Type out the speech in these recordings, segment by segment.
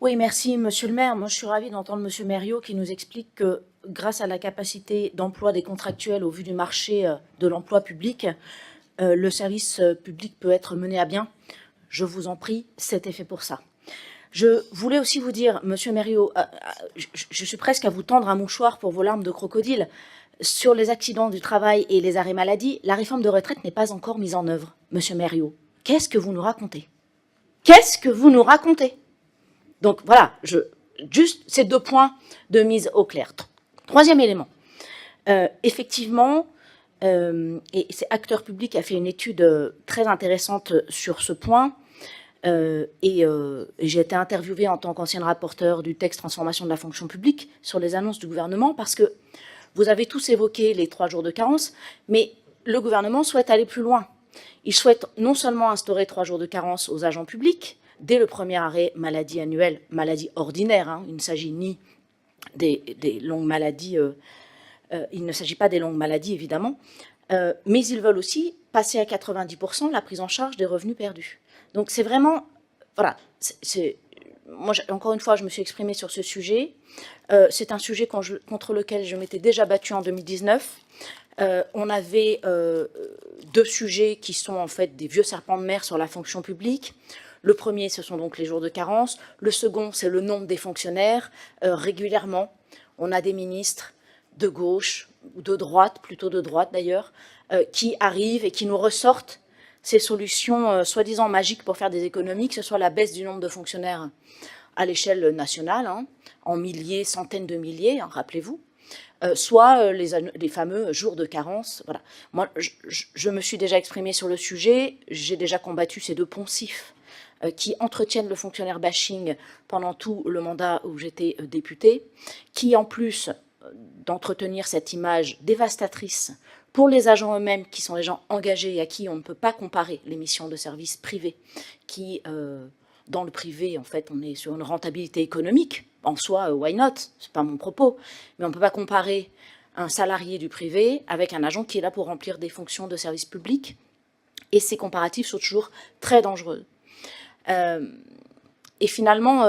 Oui, merci Monsieur le maire. Moi, je suis ravie d'entendre Monsieur Mériot qui nous explique que grâce à la capacité d'emploi des contractuels au vu du marché de l'emploi public, le service public peut être mené à bien. Je vous en prie, c'était fait pour ça. Je voulais aussi vous dire, Monsieur Mériot, je suis presque à vous tendre un mouchoir pour vos larmes de crocodile. Sur les accidents du travail et les arrêts maladie, la réforme de retraite n'est pas encore mise en œuvre. Monsieur Mériot, qu'est-ce que vous nous racontez? Qu'est-ce que vous nous racontez? Donc voilà, juste ces 2 points de mise au clair. Troisième élément, effectivement, et Acteurs Publics a fait une étude très intéressante sur ce point, et j'ai été interviewée en tant qu'ancienne rapporteure du texte transformation de la fonction publique sur les annonces du gouvernement, parce que vous avez tous évoqué les 3 jours de carence, mais le gouvernement souhaite aller plus loin. Il souhaite non seulement instaurer 3 jours de carence aux agents publics, dès le premier arrêt maladie annuelle, maladie ordinaire, hein, il ne s'agit ni des longues maladies, il ne s'agit pas des longues maladies évidemment, mais ils veulent aussi passer à 90% la prise en charge des revenus perdus. Donc c'est vraiment, voilà, moi encore une fois je me suis exprimée sur ce sujet, c'est un sujet contre lequel je m'étais déjà battue en 2019. On avait 2 sujets qui sont en fait des vieux serpents de mer sur la fonction publique. Le premier, ce sont donc les jours de carence. Le second, c'est le nombre des fonctionnaires. Régulièrement, on a des ministres de gauche, ou de droite, plutôt de droite d'ailleurs, qui arrivent et qui nous ressortent ces solutions soi-disant magiques pour faire des économies, que ce soit la baisse du nombre de fonctionnaires à l'échelle nationale, hein, en milliers, centaines de milliers, hein, rappelez-vous, soit les fameux jours de carence. Voilà. Moi, je me suis déjà exprimée sur le sujet, j'ai déjà combattu ces 2 poncifs qui entretiennent le fonctionnaire bashing pendant tout le mandat où j'étais députée, qui en plus d'entretenir cette image dévastatrice pour les agents eux-mêmes, qui sont les gens engagés et à qui on ne peut pas comparer les missions de service privés, qui, dans le privé, en fait, on est sur une rentabilité économique. En soi, why not? C'est pas mon propos. Mais on ne peut pas comparer un salarié du privé avec un agent qui est là pour remplir des fonctions de service public. Et ces comparatifs sont toujours très dangereux. Et finalement,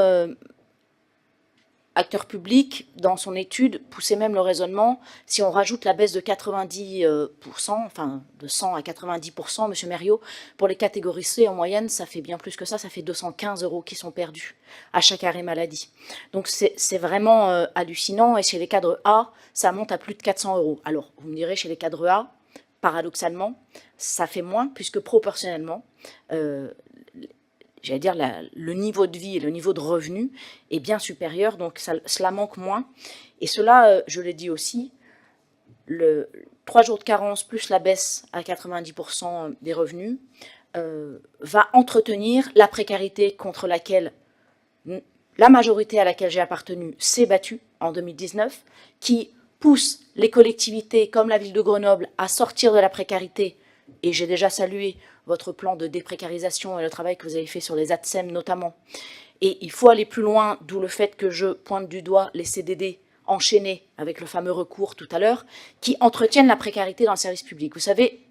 Acteurs Publics, dans son étude, poussait même le raisonnement, si on rajoute la baisse de 90%, enfin de 100 à 90%, Monsieur Mériot, pour les catégories C, en moyenne, ça fait bien plus que ça fait 215 € qui sont perdus à chaque arrêt maladie. Donc c'est vraiment hallucinant, et chez les cadres A, ça monte à plus de 400 €. Alors, vous me direz, chez les cadres A, paradoxalement, ça fait moins, puisque proportionnellement, j'allais dire, le niveau de vie et le niveau de revenu est bien supérieur, donc cela manque moins. Et cela, je l'ai dit aussi, le 3 jours de carence plus la baisse à 90% des revenus va entretenir la précarité contre laquelle la majorité à laquelle j'ai appartenu s'est battue en 2019, qui pousse les collectivités comme la ville de Grenoble à sortir de la précarité. Et j'ai déjà salué votre plan de déprécarisation et le travail que vous avez fait sur les ATSEM notamment. Et il faut aller plus loin, d'où le fait que je pointe du doigt les CDD enchaînés avec le fameux recours tout à l'heure, qui entretiennent la précarité dans le service public. Vous savez,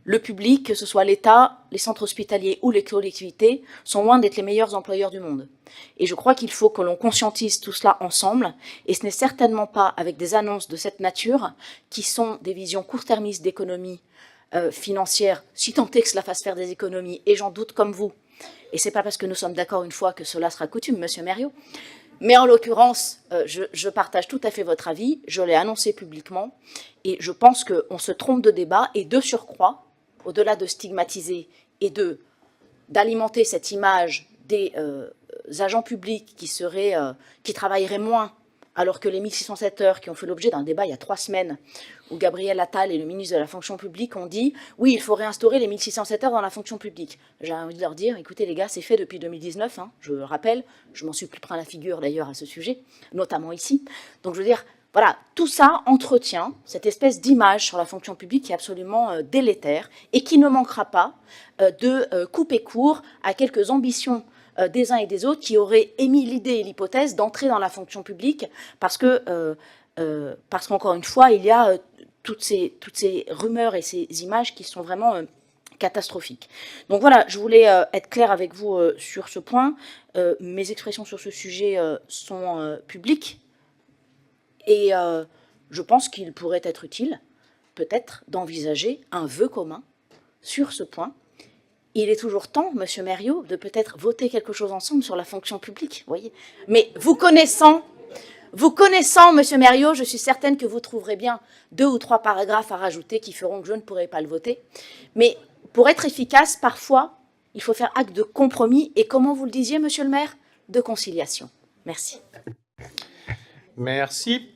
le public, que ce soit l'État, les centres hospitaliers ou les collectivités, sont loin d'être les meilleurs employeurs du monde. Et je crois qu'il faut que l'on conscientise tout cela ensemble, et ce n'est certainement pas avec des annonces de cette nature, qui sont des visions court-termistes d'économie financière, si tant est que cela fasse faire des économies, et j'en doute comme vous, et c'est pas parce que nous sommes d'accord une fois que cela sera coutume, Monsieur Mériot, mais en l'occurrence, je partage tout à fait votre avis, je l'ai annoncé publiquement, et je pense qu'on se trompe de débat, et de surcroît, au-delà de stigmatiser et d'alimenter cette image des agents publics qui travailleraient moins, alors que les 1607 heures qui ont fait l'objet d'un débat il y a 3 semaines, où Gabriel Attal et le ministre de la fonction publique ont dit « Oui, il faut réinstaurer les 1607 heures dans la fonction publique ». J'ai envie de leur dire « Écoutez les gars, c'est fait depuis 2019, hein, je le rappelle, je m'en suis plus pris à la figure d'ailleurs à ce sujet, notamment ici. » Donc je veux dire, voilà, tout ça entretient cette espèce d'image sur la fonction publique qui est absolument délétère et qui ne manquera pas de couper court à quelques ambitions des uns et des autres qui auraient émis l'idée et l'hypothèse d'entrer dans la fonction publique parce qu'encore une fois, il y a toutes ces rumeurs et ces images qui sont vraiment catastrophique. Donc voilà, je voulais être claire avec vous sur ce point. Mes expressions sur ce sujet sont publiques et je pense qu'il pourrait être utile, peut-être, d'envisager un vœu commun sur ce point. Il est toujours temps, Monsieur Mériot, de peut-être voter quelque chose ensemble sur la fonction publique, voyez. Mais vous connaissant, Monsieur Mériot, je suis certaine que vous trouverez bien 2 ou 3 paragraphes à rajouter qui feront que je ne pourrai pas le voter. Mais pour être efficace, parfois, il faut faire acte de compromis et, comment vous le disiez, Monsieur le maire, de conciliation. Merci. Merci.